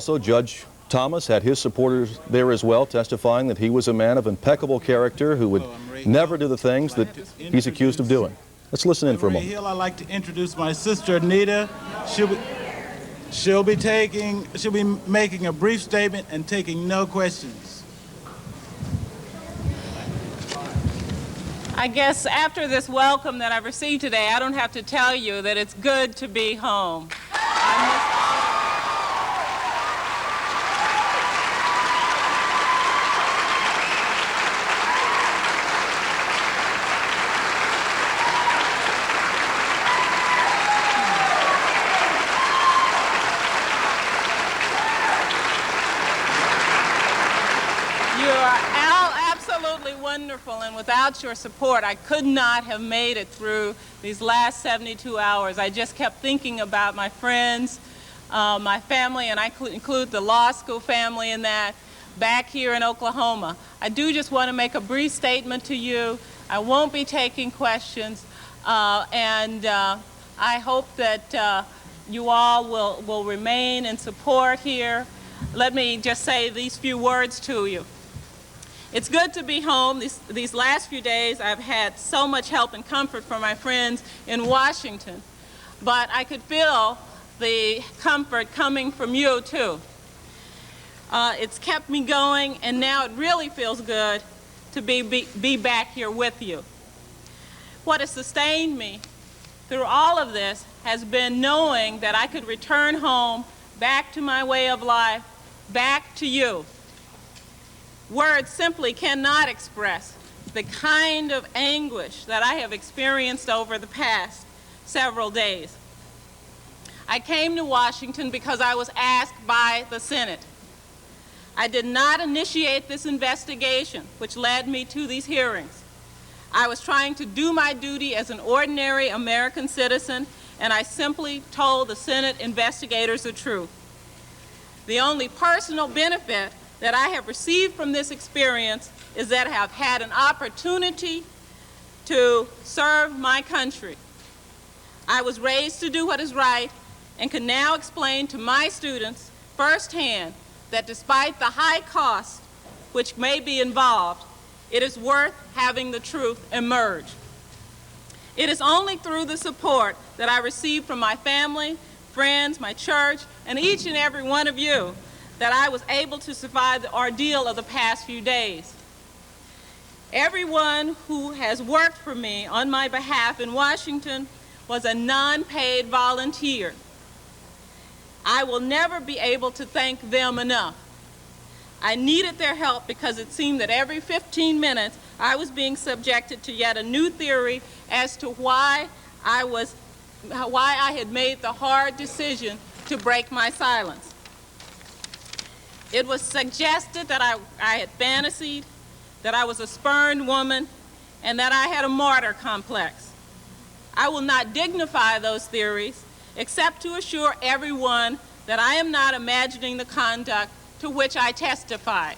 Also, Judge Thomas had his supporters there as well, testifying that he was a man of impeccable character who would never do the things that he's accused of doing. Let's listen in for a moment. Hill, I'd like to introduce my sister Anita. She'll be making a brief statement and taking no questions. I guess after this welcome that I've received today, I don't have to tell you that it's good to be home. Wonderful, and without your support, I could not have made it through these last 72 hours. I just kept thinking about my friends, my family, and I include the law school family in that, back here in Oklahoma. I do just want to make a brief statement to you. I won't be taking questions, and I hope that you all will remain in support here. Let me just say these few words to you. It's good to be home. These last few days I've had so much help and comfort from my friends in Washington, but I could feel the comfort coming from you too. It's kept me going, and now it really feels good to be back here with you. What has sustained me through all of this has been knowing that I could return home, back to my way of life, back to you. Words simply cannot express the kind of anguish that I have experienced over the past several days. I came to Washington because I was asked by the Senate. I did not initiate this investigation, which led me to these hearings. I was trying to do my duty as an ordinary American citizen, and I simply told the Senate investigators the truth. The only personal benefit that I have received from this experience is that I have had an opportunity to serve my country. I was raised to do what is right and can now explain to my students firsthand that despite the high cost which may be involved, it is worth having the truth emerge. It is only through the support that I received from my family, friends, my church, and each and every one of you that I was able to survive the ordeal of the past few days. Everyone who has worked for me on my behalf in Washington was a non-paid volunteer. I will never be able to thank them enough. I needed their help because it seemed that every 15 minutes I was being subjected to yet a new theory as to why I had made the hard decision to break my silence. It was suggested that I had fantasied, that I was a spurned woman, and that I had a martyr complex. I will not dignify those theories, except to assure everyone that I am not imagining the conduct to which I testified.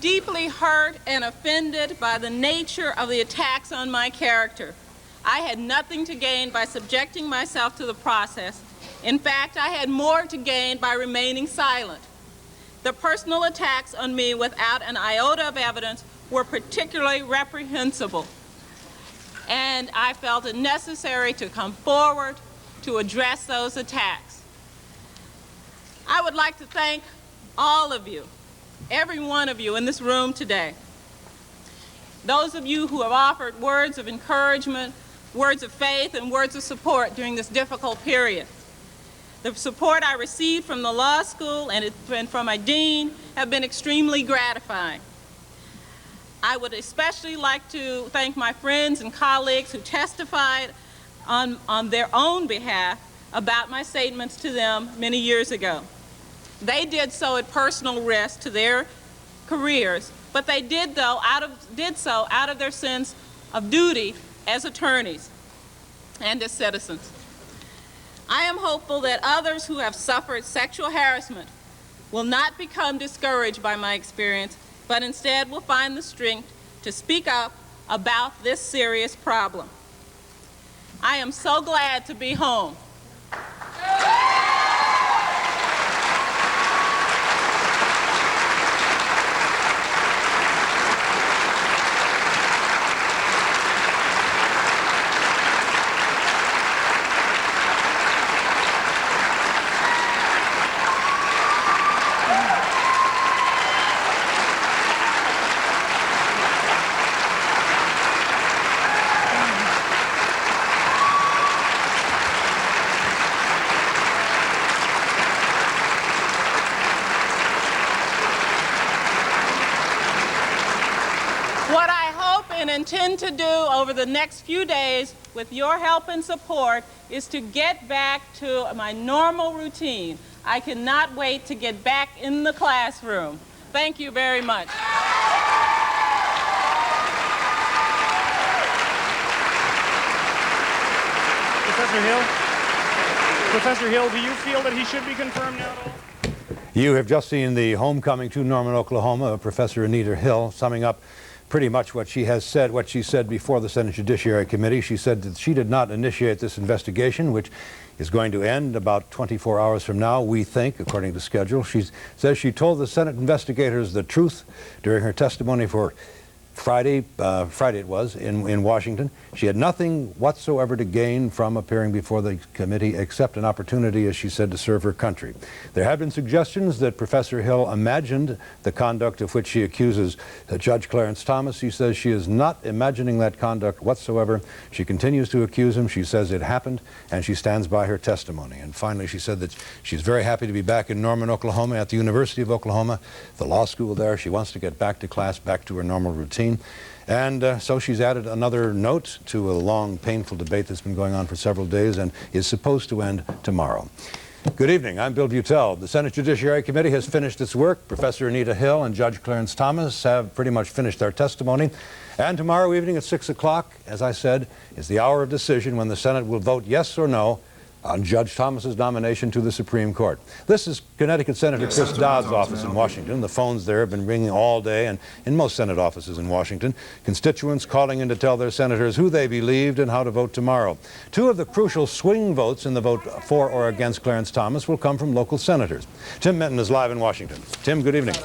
Deeply hurt and offended by the nature of the attacks on my character. I had nothing to gain by subjecting myself to the process. In fact, I had more to gain by remaining silent. The personal attacks on me without an iota of evidence were particularly reprehensible, and I felt it necessary to come forward to address those attacks. I would like to thank all of you, every one of you in this room today. Those of you who have offered words of encouragement, words of faith, and words of support during this difficult period. The support I received from the law school and from my dean have been extremely gratifying. I would especially like to thank my friends and colleagues who testified on their own behalf about my statements to them many years ago. They did so at personal risk to their careers, but they did so out of their sense of duty as attorneys and as citizens. I am hopeful that others who have suffered sexual harassment will not become discouraged by my experience, but instead will find the strength to speak up about this serious problem. I am so glad to be home. Intend to do over the next few days with your help and support is to get back to my normal routine. I cannot wait to get back in the classroom. Thank you very much. Professor Hill, do you feel that he should be confirmed now at all? You have just seen the homecoming to Norman, Oklahoma of Professor Anita Hill, summing up pretty much what she said before the Senate Judiciary Committee. She said that she did not initiate this investigation, which is going to end about 24 hours from now, we think, according to schedule. She says she told the Senate investigators the truth during her testimony for Friday it was, in Washington. She had nothing whatsoever to gain from appearing before the committee except an opportunity, as she said, to serve her country. There have been suggestions that Professor Hill imagined the conduct of which she accuses Judge Clarence Thomas. She says she is not imagining that conduct whatsoever. She continues to accuse him. She says it happened, and she stands by her testimony. And finally, she said that she's very happy to be back in Norman, Oklahoma, at the University of Oklahoma, the law school there. She wants to get back to class, back to her normal routine. And so she's added another note to a long, painful debate that's been going on for several days and is supposed to end tomorrow. Good evening. I'm Bill Buetel. The Senate Judiciary Committee has finished its work. Professor Anita Hill and Judge Clarence Thomas have pretty much finished their testimony. And tomorrow evening at 6 o'clock, as I said, is the hour of decision when the Senate will vote yes or no on Judge Thomas's nomination to the Supreme Court. This is Connecticut Senator Chris Dodd's office in Washington. The phones there have been ringing all day, and in most Senate offices in Washington, constituents calling in to tell their senators who they believed and how to vote tomorrow. Two of the crucial swing votes in the vote for or against Clarence Thomas will come from local senators. Tim Minton is live in Washington. Tim, good evening.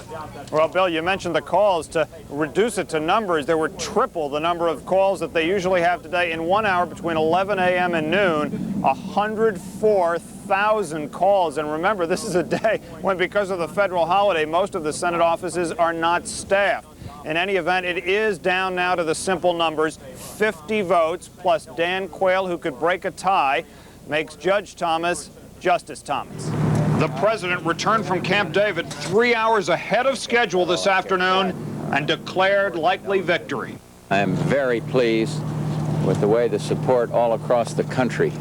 Well, Bill, you mentioned the calls. To reduce it to numbers, there were triple the number of calls that they usually have today. In 1 hour between 11 a.m. and noon, 104,000 calls. And remember, this is a day when, because of the federal holiday, most of the Senate offices are not staffed. In any event, it is down now to the simple numbers. 50 votes plus Dan Quayle, who could break a tie, makes Judge Thomas Justice Thomas. The president returned from Camp David 3 hours ahead of schedule this afternoon and declared likely victory. I am very pleased with the way the support all across the country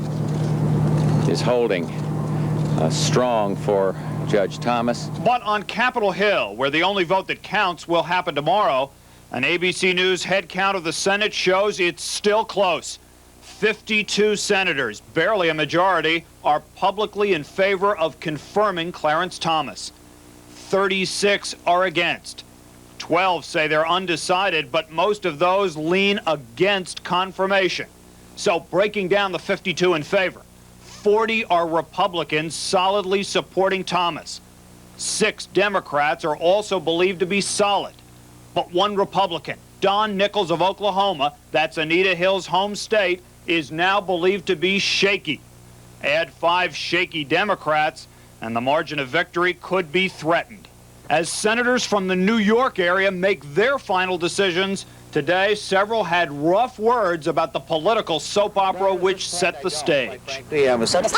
is holding strong for Judge Thomas. But on Capitol Hill, where the only vote that counts will happen tomorrow, an ABC News head count of the Senate shows it's still close. 52 senators, barely a majority, are publicly in favor of confirming Clarence Thomas. 36 are against. 12 say they're undecided, but most of those lean against confirmation. So breaking down the 52 in favor, 40 are Republicans solidly supporting Thomas. 6 Democrats are also believed to be solid. But one Republican, Don Nichols of Oklahoma, that's Anita Hill's home state, is now believed to be shaky. Add 5 shaky Democrats, and the margin of victory could be threatened. As senators from the New York area make their final decisions, today several had rough words about the political soap opera which set the stage. Frankly, I'm such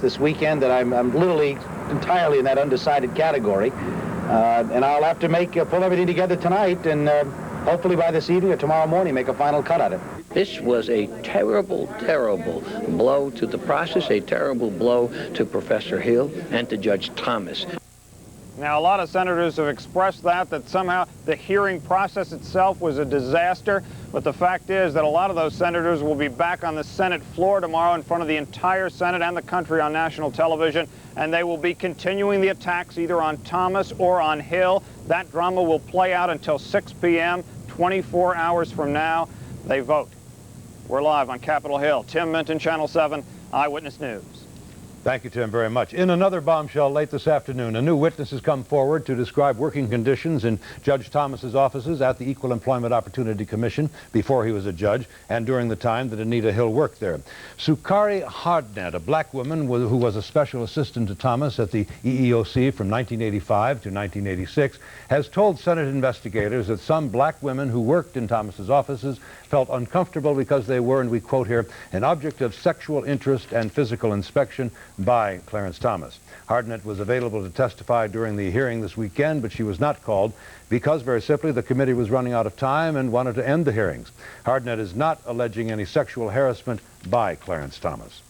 this weekend that I'm literally entirely in that undecided category. And I'll have to pull everything together tonight and hopefully by this evening or tomorrow morning make a final cut at it. This was a terrible, terrible blow to the process, a terrible blow to Professor Hill and to Judge Thomas. Now, a lot of senators have expressed that somehow the hearing process itself was a disaster, but the fact is that a lot of those senators will be back on the Senate floor tomorrow in front of the entire Senate and the country on national television, and they will be continuing the attacks either on Thomas or on Hill. That drama will play out until 6 p.m., 24 hours from now. They vote. We're live on Capitol Hill. Tim Minton, Channel 7, Eyewitness News. Thank you, Tim, very much. In another bombshell late this afternoon, a new witness has come forward to describe working conditions in Judge Thomas's offices at the Equal Employment Opportunity Commission before he was a judge and during the time that Anita Hill worked there. Sukari Hardnett, a black woman who was a special assistant to Thomas at the EEOC from 1985 to 1986, has told Senate investigators that some black women who worked in Thomas's offices felt uncomfortable because they were, and we quote here, an object of sexual interest and physical inspection by Clarence Thomas. Hardnett was available to testify during the hearing this weekend, but she was not called because, very simply, the committee was running out of time and wanted to end the hearings. Hardnett is not alleging any sexual harassment by Clarence Thomas.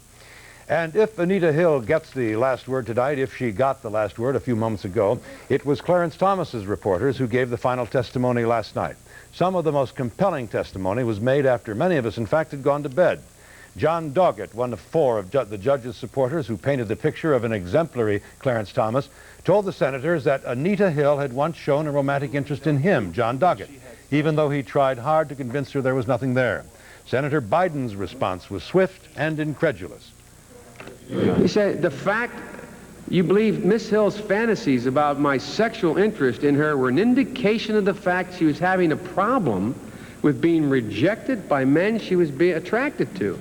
And if Anita Hill gets the last word tonight, if she got the last word a few moments ago, it was Clarence Thomas's reporters who gave the final testimony last night. Some of the most compelling testimony was made after many of us, in fact, had gone to bed. John Doggett, one of 4 of the judge's supporters who painted the picture of an exemplary Clarence Thomas, told the senators that Anita Hill had once shown a romantic interest in him, John Doggett, even though he tried hard to convince her there was nothing there. Senator Biden's response was swift and incredulous. He said, the fact you believe Miss Hill's fantasies about my sexual interest in her were an indication of the fact she was having a problem with being rejected by men she was being attracted to.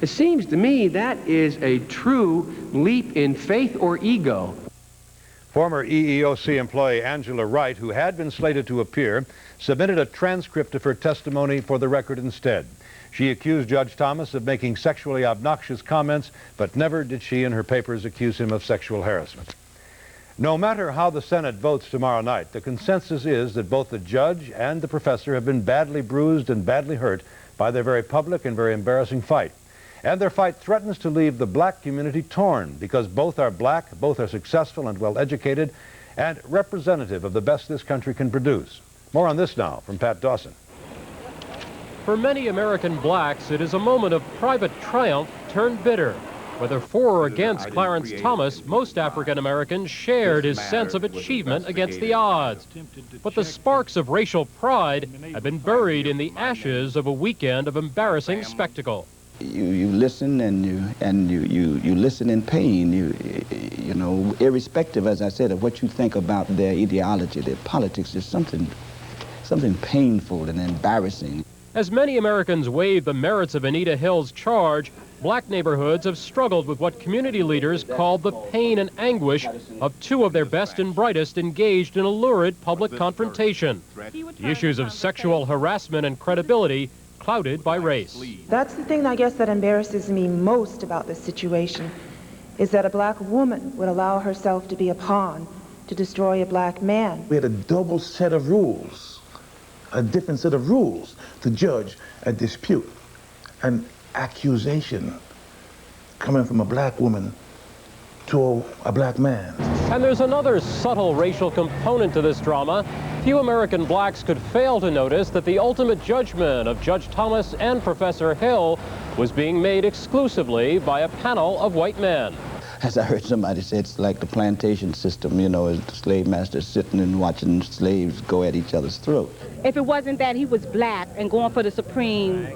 It seems to me that is a true leap in faith or ego. Former EEOC employee Angela Wright, who had been slated to appear, submitted a transcript of her testimony for the record instead. She accused Judge Thomas of making sexually obnoxious comments, but never did she in her papers accuse him of sexual harassment. No matter how the Senate votes tomorrow night, the consensus is that both the judge and the professor have been badly bruised and badly hurt by their very public and very embarrassing fight. And their fight threatens to leave the black community torn because both are black, both are successful and well-educated, and representative of the best this country can produce. More on this now from Pat Dawson. For many American blacks, it is a moment of private triumph turned bitter. Whether for or against Clarence Thomas, most African Americans shared his sense of achievement against the odds. But the sparks of racial pride have been buried in the ashes of a weekend of embarrassing spectacle. You listen and you listen in pain. You know, irrespective, as I said, of what you think about their ideology, their politics, there's something painful and embarrassing. As many Americans wave the merits of Anita Hill's charge, black neighborhoods have struggled with what community leaders called the pain and anguish of 2 of their best and brightest engaged in a lurid public confrontation. The issues of sexual harassment and credibility clouded by race. That's the thing, I guess, that embarrasses me most about this situation, is that a black woman would allow herself to be a pawn to destroy a black man. We had a double set of rules, a different set of rules to judge a dispute. An accusation coming from a black woman to a black man. And there's another subtle racial component to this drama. Few American blacks could fail to notice that the ultimate judgment of Judge Thomas and Professor Hill was being made exclusively by a panel of white men. As I heard somebody say, it's like the plantation system, you know, as the slave masters sitting and watching slaves go at each other's throat. If it wasn't that he was black and going for the Supreme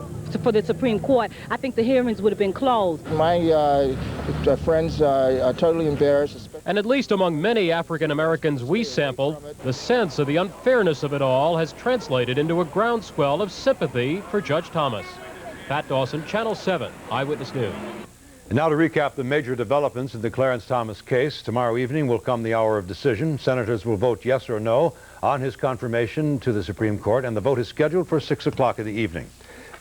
Court, I think the hearings would have been closed. My friends are totally embarrassed. And at least among many African Americans we sampled, the sense of the unfairness of it all has translated into a groundswell of sympathy for Judge Thomas. Pat Dawson, Channel 7, Eyewitness News. And now to recap the major developments in the Clarence Thomas case. Tomorrow evening will come the hour of decision. Senators will vote yes or no on his confirmation to the Supreme Court, and the vote is scheduled for 6 o'clock in the evening.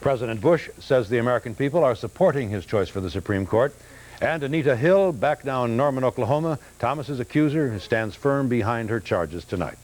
President Bush says the American people are supporting his choice for the Supreme Court. And Anita Hill, back now in Norman, Oklahoma, Thomas's accuser, stands firm behind her charges tonight.